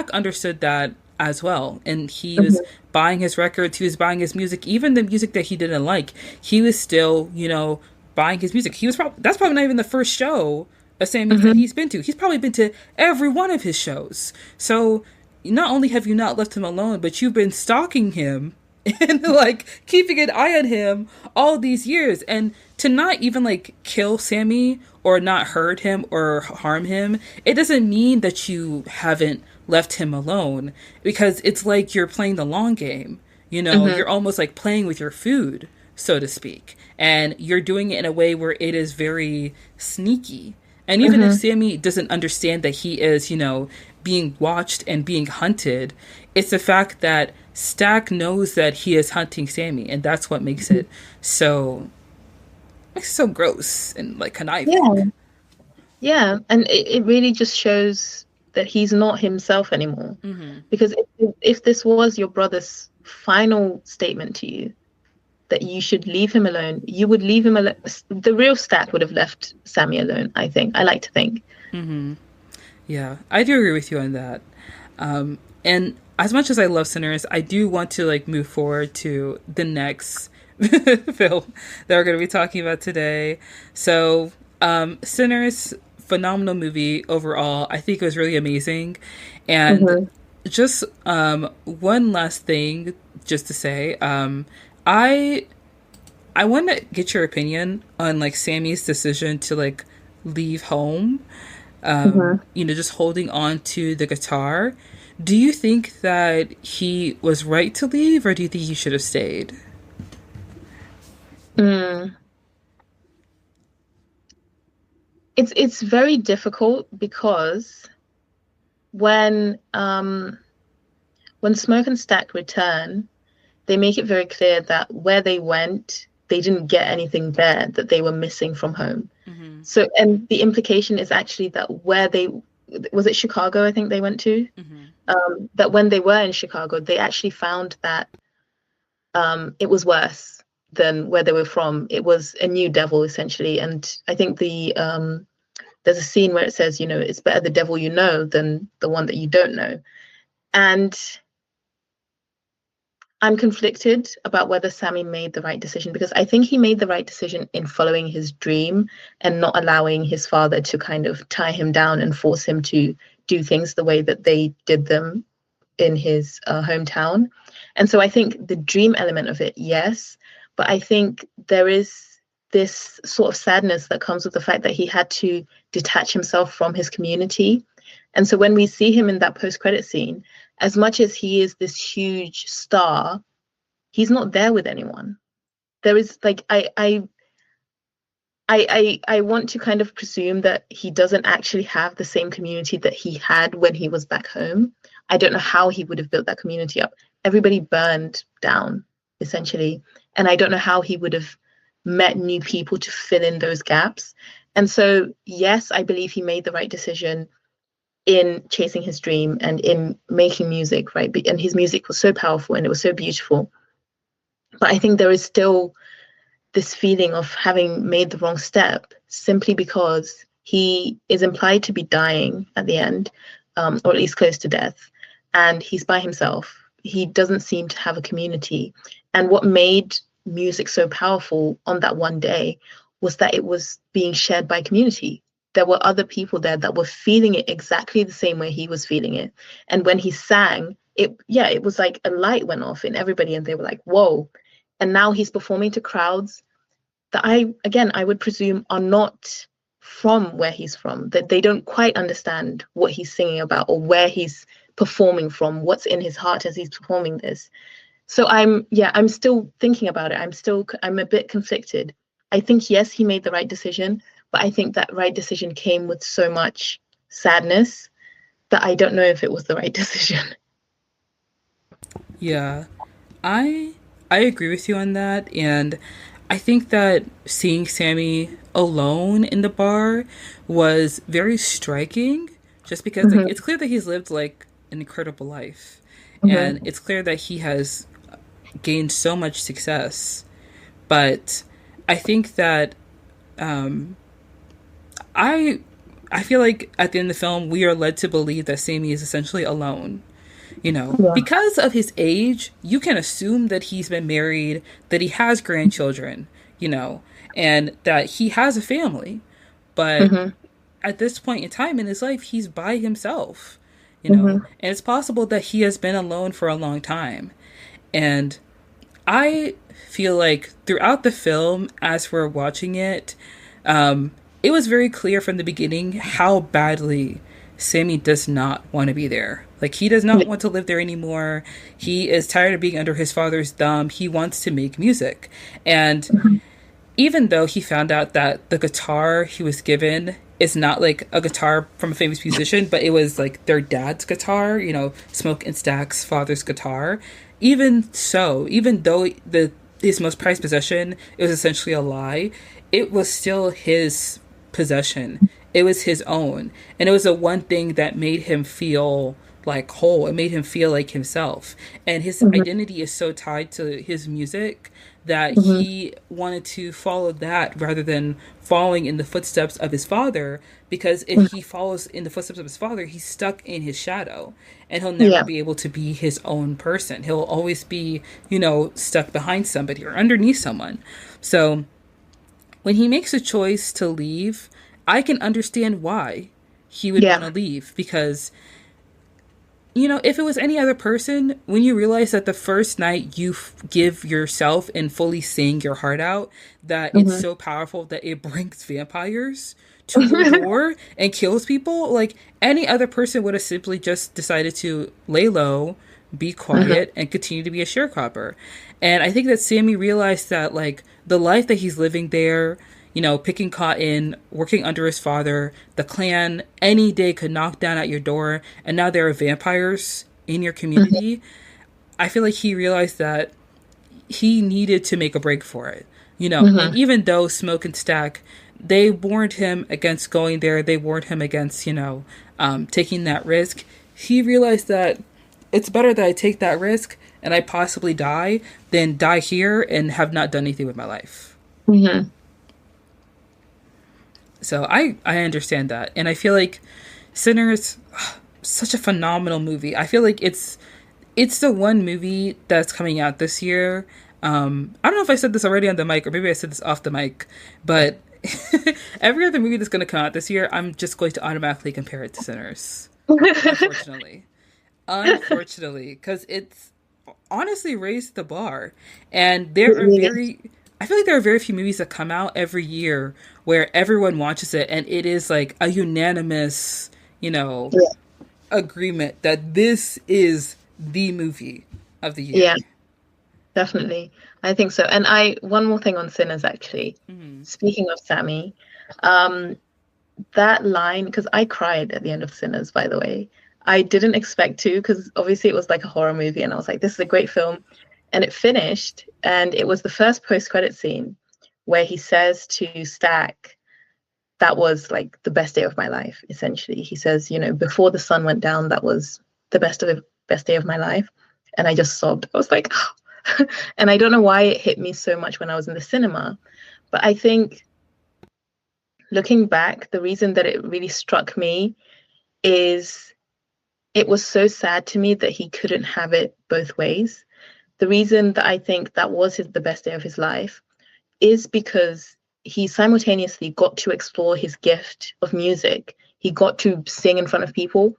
understood that as well. And he was buying his records, he was buying his music, even the music that he didn't like. He was still, buying his music. That's probably not even the first show of Sammy's that he's been to. He's probably been to every one of his shows. So not only have you not left him alone, but you've been stalking him and like keeping an eye on him all these years. And to not even like kill Sammy or not hurt him or harm him, it doesn't mean that you haven't left him alone, because it's like you're playing the long game. You're almost like playing with your food, so to speak. And you're doing it in a way where it is very sneaky. And even if Sammy doesn't understand that he is, being watched and being hunted, it's the fact that Stack knows that he is hunting Sammy, and that's what makes it so gross and like conniving. Yeah, and it really just shows that he's not himself anymore. Because if this was your brother's final statement to you, that you should leave him alone, you would leave him alone. The real Stack would have left Sammy alone, I think. I like to think. Yeah, I do agree with you on that. And as much as I love Sinners, I do want to like move forward to the next film that we're going to be talking about today. So, Sinners, phenomenal movie overall. I think it was really amazing. And just one last thing just to say, I want to get your opinion on like Sammy's decision to like leave home, just holding on to the guitar. Do you think that he was right to leave, or do you think he should have stayed? It's very difficult because when Smoke and Stack return, they make it very clear that where they went, they didn't get anything there that they were missing from home. So, and the implication is actually that was it Chicago, I think they went to? That when they were in Chicago, they actually found that it was worse than where they were from. It was a new devil, essentially. And I think there's a scene where it says, it's better the devil you know than the one that you don't know. And I'm conflicted about whether Sammy made the right decision, because I think he made the right decision in following his dream and not allowing his father to kind of tie him down and force him to do things the way that they did them in his hometown. And so I think the dream element of it, yes, but I think there is this sort of sadness that comes with the fact that he had to detach himself from his community. And so when we see him in that post-credit scene, as much as he is this huge star, he's not there with anyone. There is like, I want to kind of presume that he doesn't actually have the same community that he had when he was back home. I don't know how he would have built that community up. Everybody burned down, essentially. And I don't know how he would have met new people to fill in those gaps. And so, yes, I believe he made the right decision in chasing his dream and in making music, right? And his music was so powerful and it was so beautiful. But I think there is still this feeling of having made the wrong step simply because he is implied to be dying at the end, or at least close to death, and he's by himself. He doesn't seem to have a community. And what made music so powerful on that one day was that it was being shared by community. There were other people there that were feeling it exactly the same way he was feeling it. And when he sang, it was like a light went off in everybody and they were like, whoa. And now he's performing to crowds that I would presume are not from where he's from, that they don't quite understand what he's singing about or where he's performing from, what's in his heart as he's performing this. So I'm still thinking about it. I'm a bit conflicted. I think, yes, he made the right decision, but I think that right decision came with so much sadness that I don't know if it was the right decision. Yeah, I agree with you on that, and I think that seeing Sammy alone in the bar was very striking, just because like, it's clear that he's lived like an incredible life, and it's clear that he has gained so much success, but I think that I I feel like at the end of the film we are led to believe that Sammy is essentially alone. You know, Yeah. because of his age, you can assume that he's been married, that he has grandchildren, you know, and that he has a family. But hmm at this point in time in his life, he's by himself, you know, hmm and it's possible that he has been alone for a long time. And I feel like throughout the film, as we're watching it, it was very clear from the beginning how badly Sammy does not want to be there. Like, he does not want to live there anymore. He is tired of being under his father's thumb. He wants to make music. And even though he found out that the guitar he was given is not like a guitar from a famous musician, but it was like their dad's guitar, you know, Smoke and Stack's father's guitar. Even so, even though his most prized possession, it was essentially a lie, it was still his possession. It was his own. And it was the one thing that made him feel like whole. It made him feel like himself. And his identity is so tied to his music that he wanted to follow that rather than following in the footsteps of his father, because if he follows in the footsteps of his father, he's stuck in his shadow and he'll never Yeah. be able to be his own person. He'll always be, you know, stuck behind somebody or underneath someone. So when he makes a choice to leave, I can understand why he would want Yeah. to leave, because you know, if it was any other person, when you realize that the first night you give yourself and fully sing your heart out, that it's so powerful that it brings vampires to your door and kills people, like any other person would have simply just decided to lay low, be quiet, and continue to be a sharecropper. And I think that Sammy realized that, like, the life that he's living there, you know, picking cotton, working under his father, the clan any day could knock down at your door, and now there are vampires in your community. I feel like he realized that he needed to make a break for it, you know. And even though Smoke and Stack, they warned him against going there, they warned him against, you know, taking that risk, he realized that it's better that I take that risk and I possibly die than die here and have not done anything with my life. hmm So I understand that. And I feel like Sinners, such a phenomenal movie. I feel like it's the one movie that's coming out this year. I don't know if I said this already on the mic or maybe I said this off the mic, but every other movie that's going to come out this year, I'm just going to automatically compare it to Sinners. Unfortunately. Unfortunately, because it's honestly raised the bar. And there are I feel like there are very few movies that come out every year where everyone watches it and it is like a unanimous, you know, Yeah. agreement that this is the movie of the year. Yeah, definitely. I think so. And one more thing on Sinners, actually. Speaking of Sammy, that line, because I cried at the end of Sinners, by the way. I didn't expect to, because obviously it was like a horror movie, and I was like, this is a great film. And it finished, and it was the first post-credit scene where he says to Stack, that was like the best day of my life, essentially. He says, you know, before the sun went down, that was the best day of my life. And I just sobbed. I was like, and I don't know why it hit me so much when I was in the cinema. But I think looking back, the reason that it really struck me is it was so sad to me that he couldn't have it both ways. The reason that I think that was the best day of his life is because he simultaneously got to explore his gift of music. He got to sing in front of people,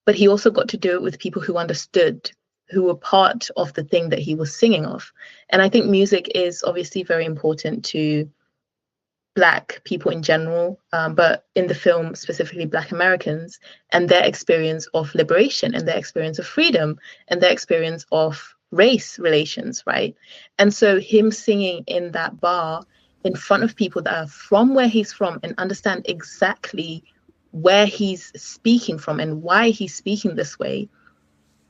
but he also got to do it with people who understood, who were part of the thing that he was singing of. And I think music is obviously very important to Black people in general, but in the film, specifically Black Americans, and their experience of liberation and their experience of freedom and their experience of race relations, right? And so him singing in that bar in front of people that are from where he's from and understand exactly where he's speaking from and why he's speaking this way,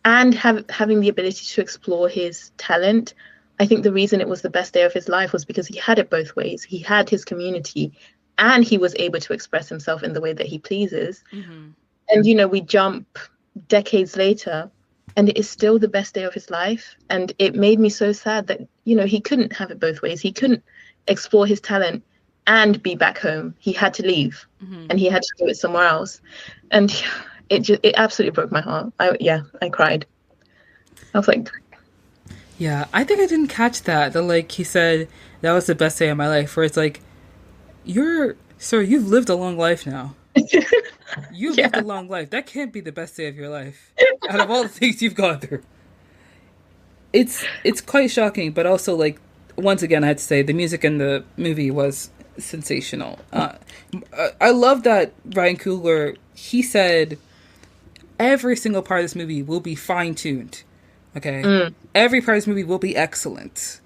and having the ability to explore his talent. I think the reason it was the best day of his life was because he had it both ways. He had his community and he was able to express himself in the way that he pleases. Mm-hmm. And, you know, we jump decades later and it is still the best day of his life. And it made me so sad that, you know, he couldn't have it both ways. He couldn't explore his talent and be back home. He had to leave and he had to do it somewhere else. And it absolutely broke my heart. I cried. I was like... Yeah, I think I didn't catch that. That, like, he said, that was the best day of my life. Where it's like, you've lived a long life now. You've lived a long life. That can't be the best day of your life. Out of all the things you've gone through. It's quite shocking, but also, like, once again, I had to say, the music in the movie was sensational. I love that Ryan Coogler, he said, every single part of this movie will be fine-tuned. Okay. Every part of this movie will be excellent.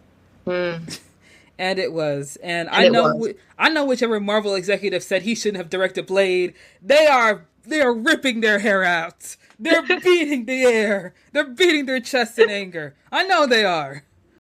And it was. And I know whichever Marvel executive said he shouldn't have directed Blade, they are ripping their hair out. They're beating the air. They're beating their chest in anger. I know they are.